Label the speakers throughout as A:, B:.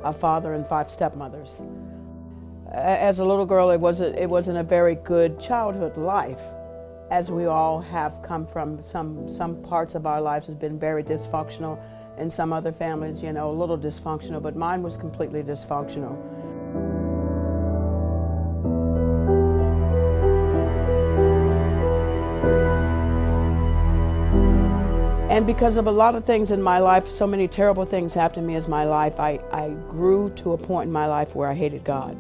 A: a father and 5 stepmothers. As a little girl, it wasn't a very good childhood life, as we all have come from. Some parts of our lives has been very dysfunctional, and some other families, a little dysfunctional, but mine was completely dysfunctional. And because of a lot of things in my life, so many terrible things happened to me as my life, I grew to a point in my life where I hated God.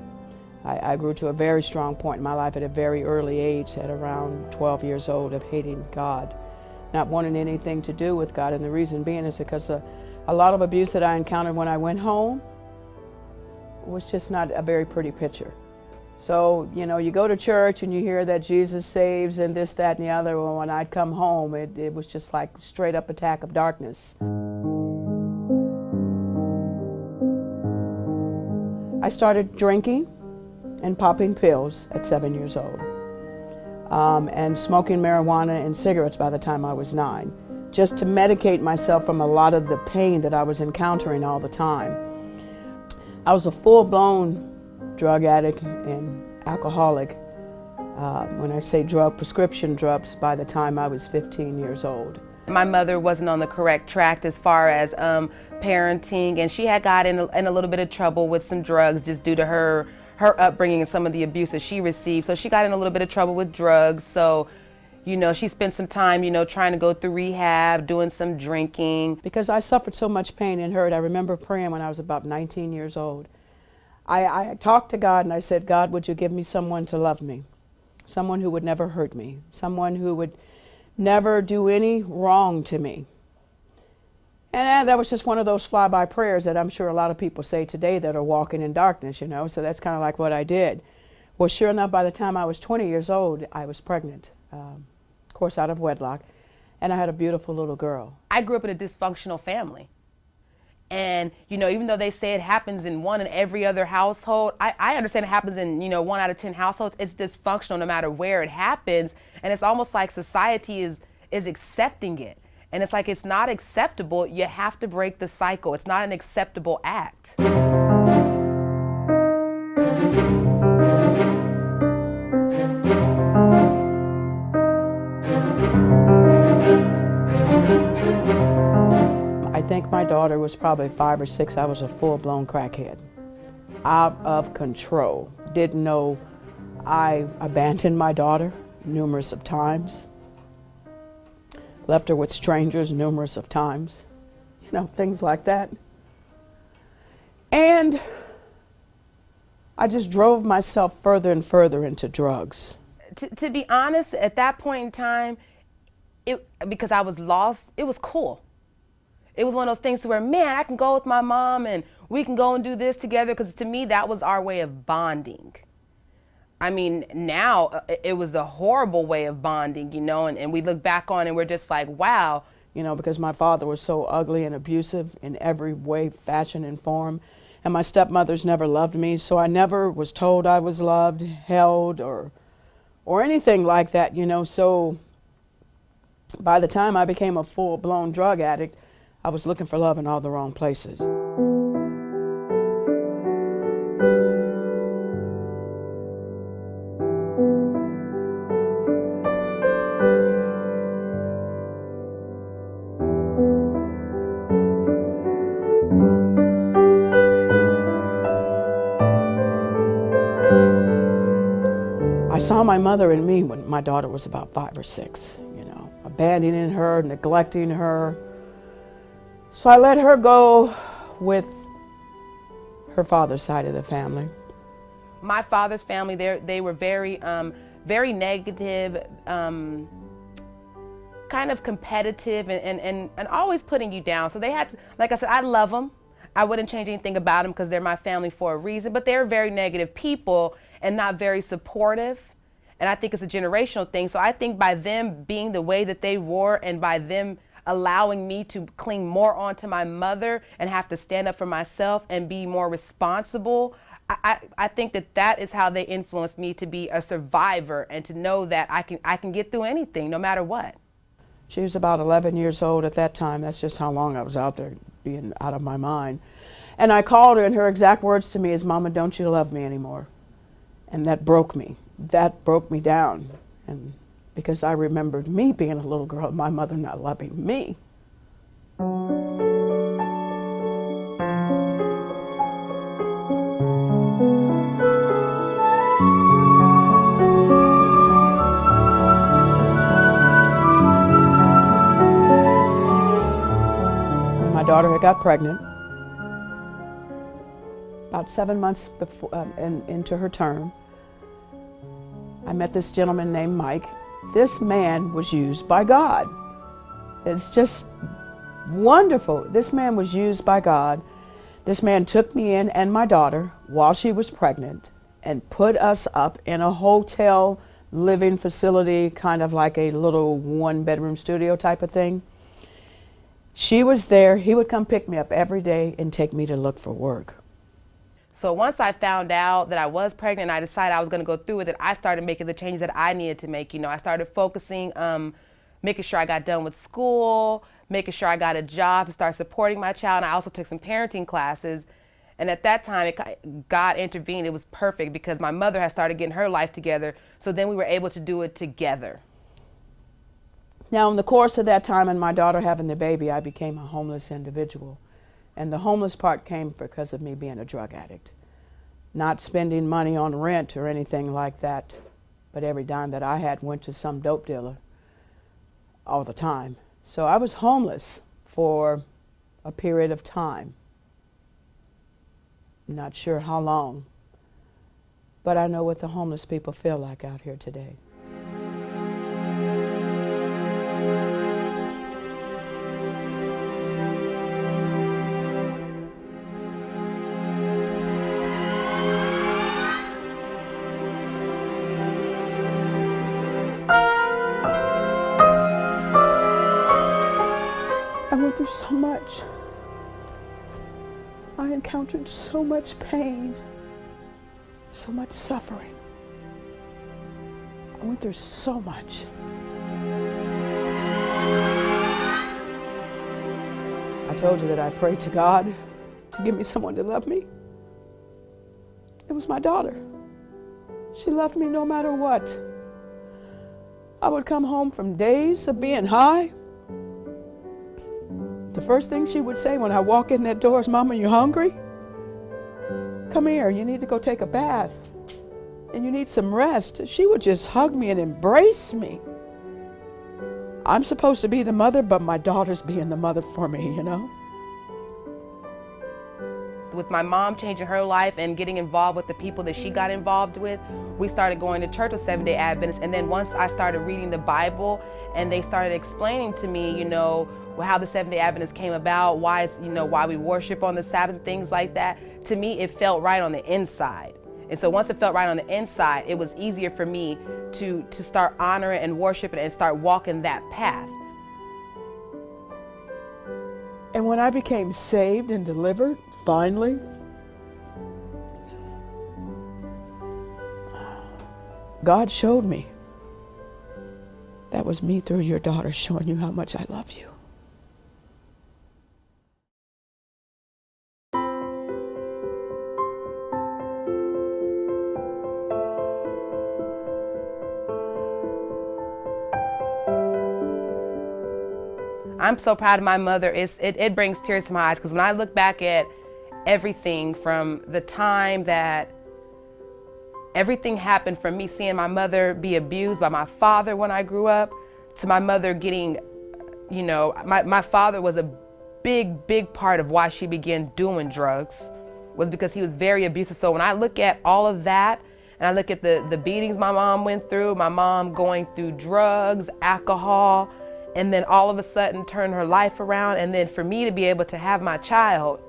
A: I grew to a very strong point in my life at a very early age, at around 12 years old, of hating God, not wanting anything to do with God. And the reason being is because a lot of abuse that I encountered when I went home was just not a very pretty picture. So, you go to church and you hear that Jesus saves and this, that, and the other. Well, when I'd come home, it was just like straight up attack of darkness. I started drinking and popping pills at 7 years old, and smoking marijuana and cigarettes by the time I was 9, just to medicate myself from a lot of the pain that I was encountering all the time. I was a full-blown drug addict and alcoholic, when I say prescription drugs, by the time I was 15 years old.
B: My mother wasn't on the correct track as far as parenting, and she had got in a little bit of trouble with some drugs just due to her upbringing and some of the abuse that she received. So she got in a little bit of trouble with drugs. So, she spent some time, trying to go through rehab, doing some drinking.
A: Because I suffered so much pain and hurt, I remember praying when I was about 19 years old. I talked to God and I said, God, would you give me someone to love me? Someone who would never hurt me. Someone who would never do any wrong to me. And that was just one of those flyby prayers that I'm sure a lot of people say today that are walking in darkness, so that's kind of like what I did. Well, sure enough, by the time I was 20 years old, I was pregnant, of course out of wedlock, and I had a beautiful little girl.
B: I grew up in a dysfunctional family. And, even though they say it happens in 1 in every other household, I understand it happens in, 1 out of 10 households. It's dysfunctional no matter where it happens. And it's almost like society is accepting it. And it's like, it's not acceptable. You have to break the cycle. It's not an acceptable act.
A: I think my daughter was probably 5 or 6. I was a full-blown crackhead, out of control. Didn't know I abandoned my daughter numerous of times, left her with strangers numerous of times, things like that. And I just drove myself further and further into drugs.
B: To be honest, at that point in time, because I was lost, it was cool. It was one of those things where, man, I can go with my mom and we can go and do this together, because to me, that was our way of bonding. I mean, now it was a horrible way of bonding, and we look back on it and we're just like, wow.
A: Because my father was so ugly and abusive in every way, fashion, and form. And my stepmothers never loved me, so I never was told I was loved, held, or anything like that, So by the time I became a full-blown drug addict, I was looking for love in all the wrong places. I saw my mother in me when my daughter was about 5 or 6, abandoning her, neglecting her. So I let her go with her father's side of the family.
B: My father's family, they were very negative, kind of competitive, and always putting you down. So they had to, like I said, I love them. I wouldn't change anything about them because they're my family for a reason, but they're very negative people and not very supportive. And I think it's a generational thing. So I think by them being the way that they were, and by them allowing me to cling more onto my mother and have to stand up for myself and be more responsible, I think that is how they influenced me to be a survivor and to know that I can get through anything, no matter what.
A: She was about 11 years old at that time. That's just how long I was out there, being out of my mind. And I called her, and her exact words to me is, "Mama, don't you love me anymore?" And that broke me. That broke me down. And because I remembered me being a little girl, my mother not loving me. When my daughter had got pregnant, about 7 months before, into her term, I met this gentleman named Mike. This man was used by God. It's just wonderful. This man was used by God. This man took me in and my daughter while she was pregnant and put us up in a hotel living facility, kind of like a little one-bedroom studio type of thing. She was there. He would come pick me up every day and take me to look for work.
B: So once I found out that I was pregnant and I decided I was going to go through with it, I started making the changes that I needed to make. I started focusing, making sure I got done with school, making sure I got a job to start supporting my child. And I also took some parenting classes. And at that time, God intervened. It was perfect because my mother had started getting her life together. So then we were able to do it together.
A: Now, in the course of that time and my daughter having the baby, I became a homeless individual. And the homeless part came because of me being a drug addict. Not spending money on rent or anything like that, but every dime that I had went to some dope dealer all the time. So I was homeless for a period of time. Not sure how long, but I know what the homeless people feel like out here today. I went through so much. I encountered so much pain, so much suffering. I went through so much. I told you that I prayed to God to give me someone to love me. It was my daughter. She loved me no matter what. I would come home from days of being high. The first thing she would say when I walk in that door is, "Mama, you hungry? Come here, you need to go take a bath. And you need some rest." She would just hug me and embrace me. I'm supposed to be the mother, but my daughter's being the mother for me,
B: With my mom changing her life and getting involved with the people that she got involved with, we started going to church with Seventh-day Adventists. And then once I started reading the Bible and they started explaining to me, how the Seventh-day Adventists came about, why we worship on the Sabbath, things like that, to me it felt right on the inside. And so once it felt right on the inside, it was easier for me to start honoring and worshiping and start walking that path.
A: And when I became saved and delivered, finally, God showed me. That was me through your daughter showing you how much I love you.
B: I'm so proud of my mother. It brings tears to my eyes because when I look back at everything from the time that everything happened, from me seeing my mother be abused by my father when I grew up, to my mother getting, my father was a big part of why she began doing drugs, was because he was very abusive. So when I look at all of that, and I look at the beatings my mom went through, my mom going through drugs, alcohol, and then all of a sudden turn her life around, and then for me to be able to have my child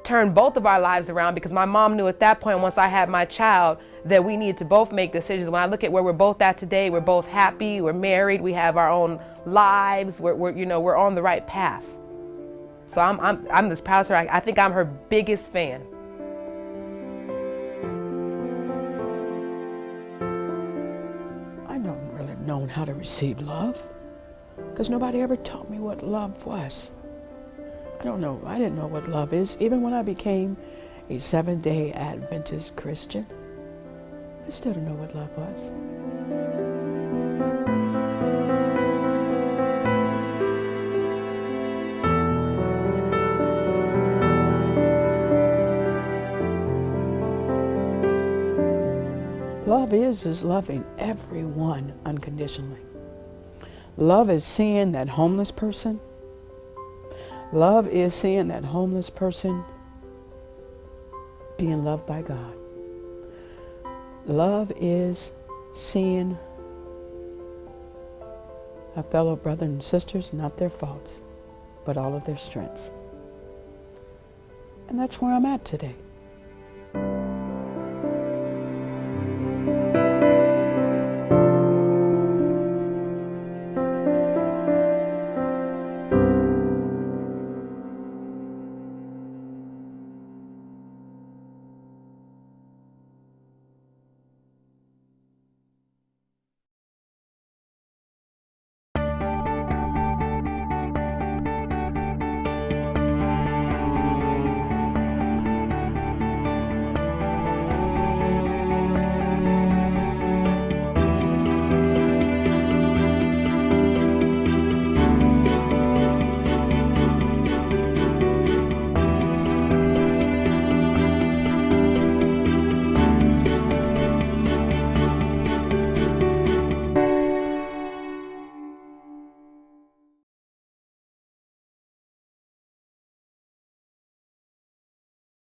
B: turn both of our lives around, because my mom knew at that point, once I had my child, that we needed to both make decisions. When I look at where we're both at today, we're both happy, we're married, we have our own lives, we're on the right path. So I'm this proud of her. I think I'm her biggest fan.
A: I never really known how to receive love, because nobody ever taught me what love was. I don't know. I didn't know what love is. Even when I became a Seventh-day Adventist Christian, I still didn't know what love was. Love is loving everyone unconditionally. Love is seeing that homeless person. Love is seeing that homeless person being loved by God. Love is seeing our fellow brothers and sisters, not their faults, but all of their strengths. And that's where I'm at today.